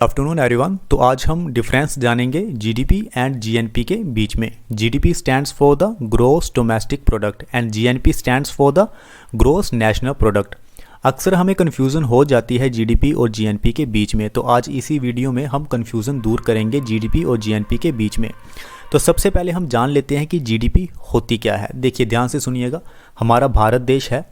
Afternoon everyone. तो आज हम डिफरेंस जानेंगे जीडीपी एंड जीएनपी के बीच में। GDP stands for the gross domestic product and GNP stands for the gross national product. अक्सर हमें कन्फ्यूज़न हो जाती है जीडीपी और जीएनपी के बीच में, तो आज इसी वीडियो में हम कन्फ्यूज़न दूर करेंगे जीडीपी और जीएनपी के बीच में। तो सबसे पहले हम जान लेते हैं कि जीडीपी होती क्या है। देखिए ध्यान से सुनिएगा, हमारा भारत देश है,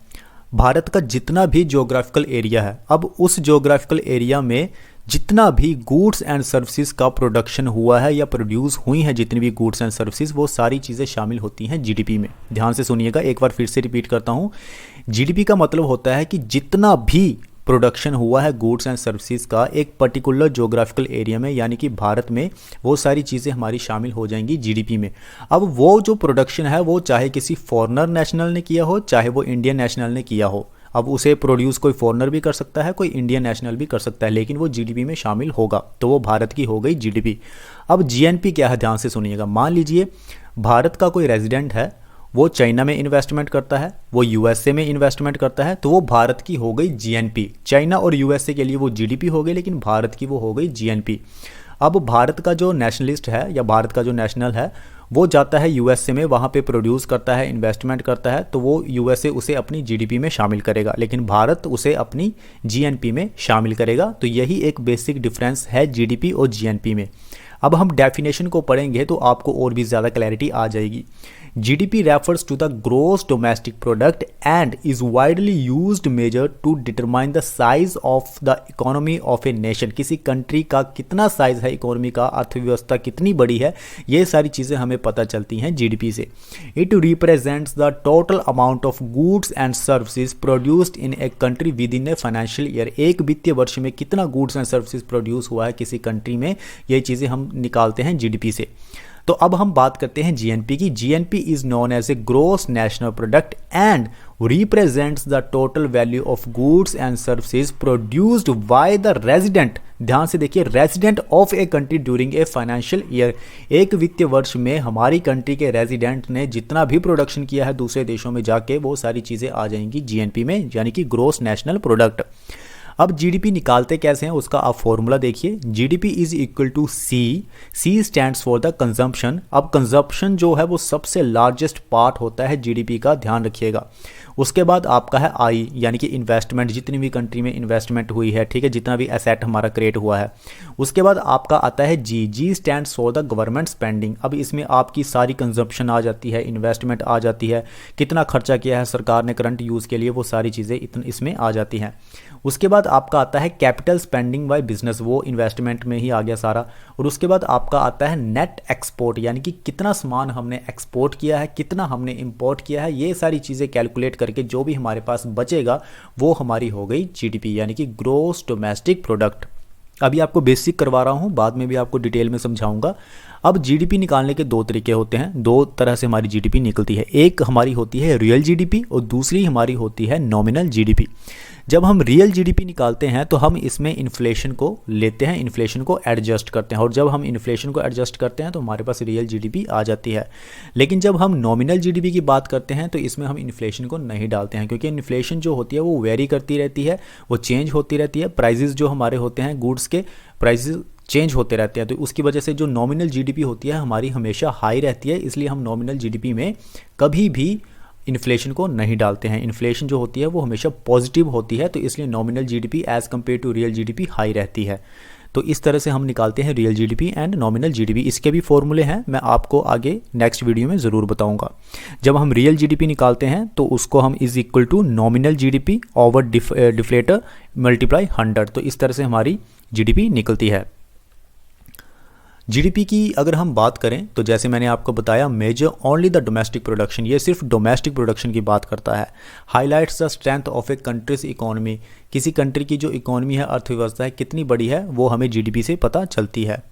भारत का जितना भी ज्योग्राफिकल एरिया है, अब उस ज्योग्राफिकल एरिया में जितना भी गुड्स एंड सर्विसेज का प्रोडक्शन हुआ है या प्रोड्यूस हुई हैं, जितनी भी गुड्स एंड सर्विसेज, वो सारी चीज़ें शामिल होती हैं जीडीपी में। ध्यान से सुनिएगा, एक बार फिर से रिपीट करता हूँ। जीडीपी का मतलब होता है कि जितना भी प्रोडक्शन हुआ है गुड्स एंड सर्विसेज का एक पर्टिकुलर ज्योग्राफिकल एरिया में, यानी कि भारत में, वो सारी चीज़ें हमारी शामिल हो जाएंगी जीडीपी में। अब वो जो प्रोडक्शन है वो चाहे किसी फॉरेनर नेशनल ने किया हो, चाहे वो इंडियन नेशनल ने किया हो। अब उसे प्रोड्यूस कोई फॉरेनर भी कर सकता है, कोई इंडियन नेशनल भी कर सकता है, लेकिन वो जीडीपी में शामिल होगा, तो वो भारत की हो गई जीडीपी। अब जीएनपी क्या है, ध्यान से सुनिएगा। मान लीजिए भारत का कोई रेजिडेंट है, वो चाइना में इन्वेस्टमेंट करता है, वो यूएसए में इन्वेस्टमेंट करता है, तो वो भारत की हो गई जीएनपी। चाइना और यूएसए के लिए वो जीडीपी हो गई, लेकिन भारत की वो हो गई जीएनपी। अब भारत का जो नेशनलिस्ट है या भारत का जो नेशनल है, वो जाता है यूएसए में, वहाँ पे प्रोड्यूस करता है, इन्वेस्टमेंट करता है, तो वो यूएसए उसे अपनी जीडीपी में शामिल करेगा, लेकिन भारत उसे अपनी जीएनपी में शामिल करेगा। तो यही एक बेसिक डिफरेंस है जीडीपी और जीएनपी में। अब हम डेफिनेशन को पढ़ेंगे तो आपको और भी ज़्यादा क्लैरिटी आ जाएगी। GDP refers to the gross domestic product and is widely used measure to determine the size of the economy of a nation। किसी कंट्री का कितना साइज है, इकोनॉमी का, अर्थव्यवस्था कितनी बड़ी है, ये सारी चीज़ें हमें पता चलती हैं जीडीपी से। It represents the total amount of goods and services produced in a country within a financial year। एक वित्तीय वर्ष में कितना गुड्स एंड सर्विसेज प्रोड्यूस हुआ है किसी कंट्री में, ये चीज़ें हम निकालते हैं जीडीपी से। तो अब हम बात करते हैं जीएनपी की। GNP is known as a gross national product and represents the total value of goods and services produced by the resident. ध्यान से देखिए, resident of a country during a financial year. एक वित्तीय वर्ष में हमारी कंट्री के रेजिडेंट ने जितना भी प्रोडक्शन किया है दूसरे देशों में जाके, वो सारी चीज़ें आ जाएंगी जीएनपी में, यानी कि ग्रॉस नेशनल प्रोडक्ट। अब जीडीपी निकालते कैसे हैं उसका आप फॉर्मूला देखिए। GDP is equal to C stands for the consumption. अब कंजम्पशन जो है वो सबसे लार्जेस्ट पार्ट होता है जीडीपी का, ध्यान रखिएगा। उसके बाद आपका है आई, यानी कि इन्वेस्टमेंट, जितनी भी कंट्री में इन्वेस्टमेंट हुई है, ठीक है, जितना भी एसेट हमारा क्रिएट हुआ है। उसके बाद आपका आता है जी stands for the government spending. अब इसमें आपकी सारी कंजम्पशन आ जाती है, इन्वेस्टमेंट आ जाती है, कितना खर्चा किया है सरकार ने करंट यूज़ के लिए, वो सारी चीज़ें इसमें आ जाती हैं। उसके बाद आपका आता है कैपिटल स्पेंडिंग बाय बिजनेस, वो इन्वेस्टमेंट में ही आ गया सारा। और उसके बाद आपका आता है नेट एक्सपोर्ट, यानी कि कितना सामान हमने एक्सपोर्ट किया है, कितना हमने इंपोर्ट किया है, ये सारी चीज़ें कैलकुलेट करके जो भी हमारे पास बचेगा वो हमारी हो गई जीडीपी, यानी कि ग्रॉस डोमेस्टिक प्रोडक्ट। अभी आपको बेसिक करवा रहा हूँ, बाद में भी आपको डिटेल में समझाऊंगा। अब जीडीपी निकालने के दो तरीके होते हैं, दो तरह से हमारी जीडीपी निकलती है। एक हमारी होती है रियल जीडीपी और दूसरी हमारी होती है नॉमिनल जीडीपी। जब हम रियल जीडीपी निकालते हैं तो हम इसमें इन्फ्लेशन को लेते हैं, इन्फ्लेशन को एडजस्ट करते हैं, और जब हम इन्फ्लेशन को एडजस्ट करते हैं तो हमारे पास रियल जीडीपी आ जाती है। लेकिन जब हम नॉमिनल जीडीपी की बात करते हैं तो इसमें हम इन्फ्लेशन को नहीं डालते हैं, क्योंकि इन्फ्लेशन जो होती है वो वेरी करती रहती है, वो चेंज होती रहती है। प्राइजेस जो हमारे होते हैं गुड्स के, प्राइजेस चेंज होते रहते हैं, तो उसकी वजह से जो नॉमिनल जीडीपी होती है हमारी हमेशा हाई रहती है। इसलिए हम नॉमिनल जीडीपी में कभी भी इन्फ्लेशन को नहीं डालते हैं। इन्फ्लेशन जो होती है वो हमेशा पॉजिटिव होती है, तो इसलिए nominal GDP as compare to real GDP high रहती है। तो इस तरह से हम निकालते हैं real GDP and nominal GDP. इसके भी फॉर्मूले हैं, मैं आपको आगे नेक्स्ट वीडियो में ज़रूर बताऊंगा। जब हम रियल जीडीपी निकालते हैं तो उसको हम is equal to nominal GDP over deflator multiply 100। तो इस तरह से हमारी जीडीपी निकलती है। जीडीपी की अगर हम बात करें तो जैसे मैंने आपको बताया, measure only the domestic production, ये सिर्फ डोमेस्टिक प्रोडक्शन की बात करता है। Highlights the strength of a country's economy, किसी कंट्री की जो इकोनॉमी है, अर्थव्यवस्था है, कितनी बड़ी है, वो हमें जीडीपी से पता चलती है।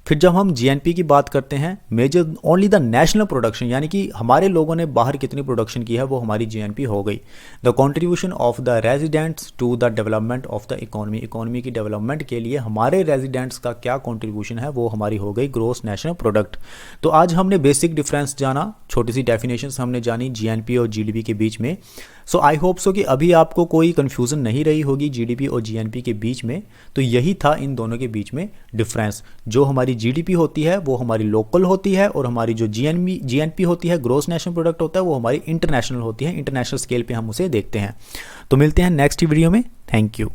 फिर जब हम जीएनपी की बात करते हैं, measure only the national production, यानी कि हमारे लोगों ने बाहर कितनी प्रोडक्शन की है, वो हमारी जीएनपी हो गई। The contribution of the residents to the development of the economy, economy की डेवलपमेंट के लिए हमारे रेजिडेंट्स का क्या कंट्रीब्यूशन है, वो हमारी हो गई ग्रॉस नेशनल प्रोडक्ट। तो आज हमने बेसिक डिफरेंस जाना, छोटी सी डेफिनेशन हमने जानी जीएनपी और जीडीपी के बीच में। सो आई होप सो कि अभी आपको कोई कन्फ्यूज़न नहीं रही होगी जीडीपी और जीएनपी के बीच में। तो यही था इन दोनों के बीच में डिफरेंस। जो हमारी जीडीपी होती है वो हमारी लोकल होती है, और हमारी जो जीएनपी होती है, ग्रॉस नेशनल प्रोडक्ट होता है, वो हमारी इंटरनेशनल होती है। इंटरनेशनल स्केल पे हम उसे देखते हैं। तो मिलते हैं नेक्स्ट वीडियो में। Thank you.